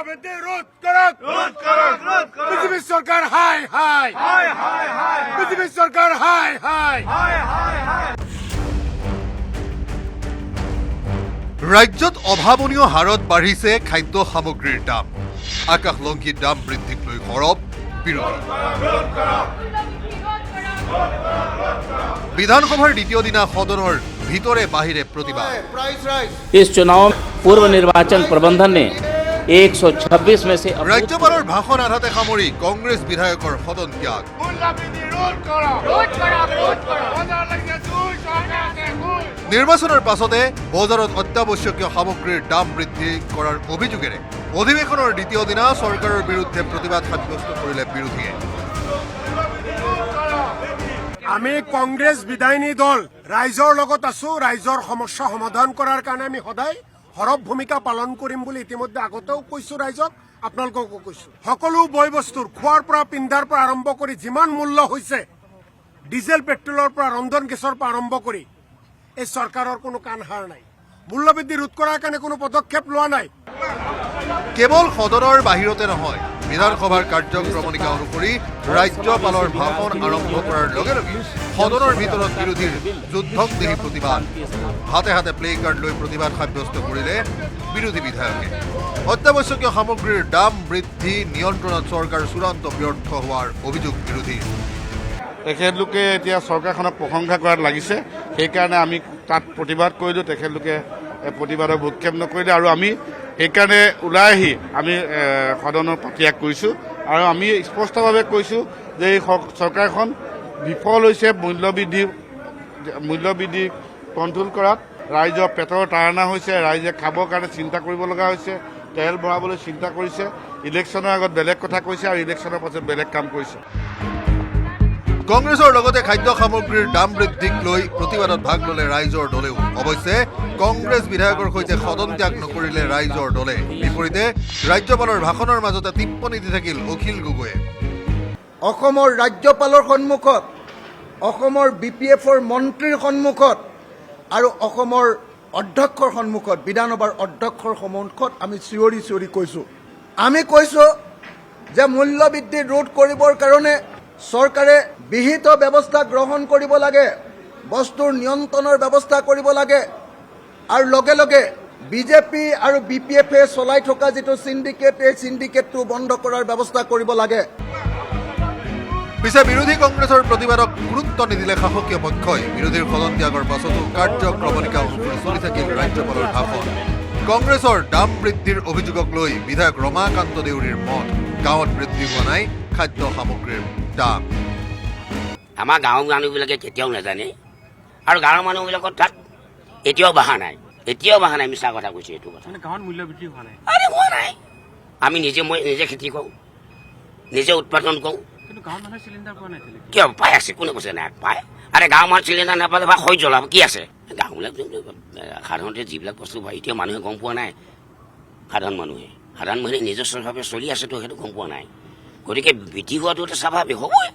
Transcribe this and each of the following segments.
মূল্যবৃদ্ধি ৰোধ কৰুক বিজেপি সৰকাৰ হাই হাই বিজেপি সৰকাৰ হাই হাই। ৰাজ্যত অভাৱনীয় হাৰত বাঢ়িছে খাদ্য সামগ্ৰীৰ দাম। আকাশলংঘী দাম বৃদ্ধিক লৈ সৰব বিৰোধী। বিধানসভাৰ দ্বিতীয় দিনা সদনৰ ভিতৰে বাহিৰে প্ৰতিবাদ। इस चुनाव पूर्व निर्वाचन प्रबंधन ने 126 में से ৰাজ্যপালৰ ভাষণ আধাতে সামৰি কংগ্ৰেছ বিধায়কৰ সদন ত্যাগ। নিৰ্বাচনৰ পাছতে বজাৰত অত্যাৱশ্যকীয় সামগ্ৰীৰ দাম বৃদ্ধি কৰাৰ অভিযোগেৰে অধিৱেশনৰ দ্বিতীয় দিনা চৰকাৰৰ বিৰুদ্ধে প্ৰতিবাদ সাব্যস্ত কৰিলে বিৰোধীয়ে। আমি কংগ্ৰেছ বিধায়িনী দল ৰাইজৰ লগত আছো। ৰাইজৰ সমস্যা সমাধান কৰাৰ কাৰণে আমি সদায় সৰব ভূমিকা পালন কৰিম বুলি ইতিমধ্যে আগতেও কৈছো ৰাইজক, আপোনালোককো কৈছো। সকলো বয় বস্তুৰ খোৱাৰ পৰা পিন্ধাৰ পৰা আৰম্ভ কৰি যিমান মূল্য হৈছে, ডিজেল পেট্ৰলৰ পৰা ৰন্ধন গেছৰ পৰা আৰম্ভ কৰি এই চৰকাৰৰ কোনো কাণ সাৰ নাই। মূল্যবৃদ্ধি ৰোধ কৰাৰ কাৰণে কোনো পদক্ষেপ লোৱা নাই। কেৱল সদনৰ বাহিৰতে নহয়, বিধানসভাৰ কাৰ্যক্ৰমণিকা অনুসৰি ৰাজ্যপালৰ ভাষণ আৰম্ভ কৰাৰ লগে লগে সদনৰ ভিতৰত বিৰোধীৰ যুদ্ধংদেহী প্ৰতিবাদ। হাতে হাতে প্লে কাৰ্ড লৈ প্ৰতিবাদ সাব্যস্ত কৰিলে বিৰোধী বিধায়কে। অত্যাৱশ্যকীয় সামগ্ৰীৰ দাম বৃদ্ধি নিয়ন্ত্ৰণত চৰকাৰ চূড়ান্ত ব্যৰ্থ হোৱাৰ অভিযোগ বিৰোধীৰ। তেখেতলোকে এতিয়া চৰকাৰখনক প্ৰশংসা কৰাত লাগিছে, সেইকাৰণে আমি তাত প্ৰতিবাদ কৰিলোঁ। তেখেতলোকে প্ৰতিবাদৰ ভূক্ষেপ নকৰিলে আৰু আমি সেইকাৰণে ওলাই আহি আমি সদনৰ ত্যাগ কৰিছোঁ। আৰু আমি স্পষ্টভাৱে কৈছোঁ যে এই চৰকাৰখন বিফল হৈছে মূল্যবৃদ্ধি কণ্ট্ৰল কৰাত। ৰাইজৰ পেটৰ তাৰণা হৈছে, ৰাইজে খাবৰ কাৰণে চিন্তা কৰিব লগা হৈছে, তেল ভৰাবলৈ চিন্তা কৰিছে, ইলেকশ্যনৰ আগত বেলেগ কথা কৈছে আৰু ইলেকশ্যনৰ পাছত বেলেগ কাম কৰিছে। কংগ্ৰেছৰ লগতে খাদ্য সামগ্ৰীৰ দাম বৃদ্ধিক লৈ প্ৰতিবাদত ভাগ ল'লে ৰাইজৰ দলেও। অৱশ্যে কংগ্ৰেছ বিধায়কৰ সৈতে সদন ত্যাগ নকৰিলে ৰাইজৰ দলে। বিপৰীতে ৰাজ্যপালৰ ভাষণৰ মাজতে টিপ্পনী দি থাকিল অখিল গগৈয়ে। অসমৰ ৰাজ্যপালৰ সন্মুখত, অসমৰ BPFৰ মন্ত্ৰীৰ সন্মুখত আৰু অসমৰ অধ্যক্ষৰ সন্মুখত, বিধানসভাৰ অধ্যক্ষৰ সন্মুখত আমি চিঞৰি চিঞৰি কৈছোঁ, আমি কৈছোঁ যে মূল্যবৃদ্ধি ৰোধ কৰিবৰ কাৰণে চৰকাৰে বিহিত ব্যৱস্থা গ্ৰহণ কৰিব লাগে, বস্তুৰ নিয়ন্ত্ৰণৰ ব্যৱস্থা কৰিব লাগে আৰু লগে লগে বিজেপি আৰু BPFে চলাই থকা যিটো চিণ্ডিকেট, এই চিণ্ডিকেটটো বন্ধ কৰাৰ ব্যৱস্থা কৰিব লাগে। পিছে বিৰোধী কংগ্ৰেছৰ প্ৰতিবাদক গুৰুত্ব নিদিলে শাসকীয় পক্ষই। বিৰোধীৰ সদন ত্যাগৰ পাছতো কাৰ্যক্ৰমণিকা অনুসৰি চলি থাকিল ৰাজ্যপালৰ ভাষণ। কংগ্ৰেছৰ দাম বৃদ্ধিৰ অভিযোগক লৈ বিধায়ক ৰমাকান্ত দেউৰীৰ মত, গাঁৱত বৃদ্ধি হোৱা নাই খাদ্য সামগ্ৰীৰ দাম। আমাৰ গাঁৱৰ মানুহবিলাকে কেতিয়াও নাজানে আৰু গাঁৱৰ মানুহবিলাকৰ তাত এতিয়াও বহা নাই, মিছা কথা কৈছে। এইটো কথা গাঁৱত মূল্য বৃদ্ধি হোৱা নাই। আৰে হোৱা নাই। আমি মই নিজে খেতি কৰোঁ, নিজে উৎপাদন কৰোঁ। কিন্তু গাঁৱৰ মানুহে চিলিণ্ডাৰ পোৱা নাই। কিয় পাই আছে? কোনে কৈছে নাই পায়? আৰে গাঁৱৰ মানুহ চিলিণ্ডাৰ নাপালে বা হৈ জ্বলাব কি আছে? গাঁওবিলাক সাধাৰণতে যিবিলাক বস্তু পায় এতিয়া মানুহে গম পোৱা নাই। সাধাৰণ মানুহে নিজস্বভাৱে চলি আছেতো, সেইটো গম পোৱা নাই। গতিকে বৃদ্ধি হোৱাটো এটা স্বাভাৱিক হ'বই।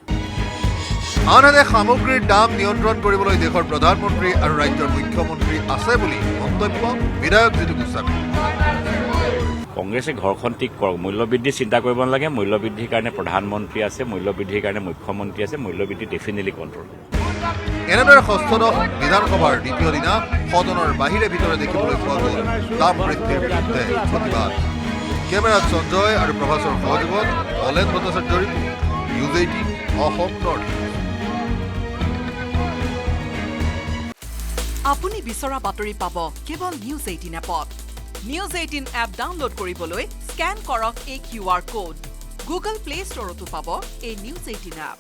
আনহাতে সামগ্ৰীৰ দাম নিয়ন্ত্ৰণ কৰিবলৈ দেশৰ প্ৰধানমন্ত্ৰী আৰু ৰাজ্যৰ মুখ্যমন্ত্ৰী আছে বুলি মন্তব্য বিধায়ক জিতু গোস্বামী। কংগ্ৰেছে ঘৰখন ঠিক কৰক, মূল্যবৃদ্ধি চিন্তা কৰিব নালাগে। মূল্যবৃদ্ধিৰ কাৰণে প্ৰধানমন্ত্ৰী আছে, মূল্যবৃদ্ধিৰ কাৰণে মুখ্যমন্ত্ৰী আছে, মূল্যবৃদ্ধি ডেফিনেটলি কণ্ট্ৰল। এনেদৰে ষষ্ঠদশ বিধানসভাৰ দ্বিতীয় দিনা সদনৰ বাহিৰে ভিতৰে দেখিবলৈ পোৱা গ'ল দাম বৃদ্ধিৰ বিৰুদ্ধে প্ৰতিবাদ। কেমেৰাত সঞ্জয় আৰু প্ৰভাসৰ সহযোগত অলেন ভট্টাচাৰ্যৰ নিউজ 18 অসম নৰ্থ। আপুনি বিচৰা বাতৰি পাব কেৱল নিউজ 18 এপত। নিউজ 18 এপ ডাউনলোড কৰিবলৈ স্কেন কৰক এই QR কোড। গুগল প্লে ষ্টৰতো পাব এই নিউজ 18 এপ।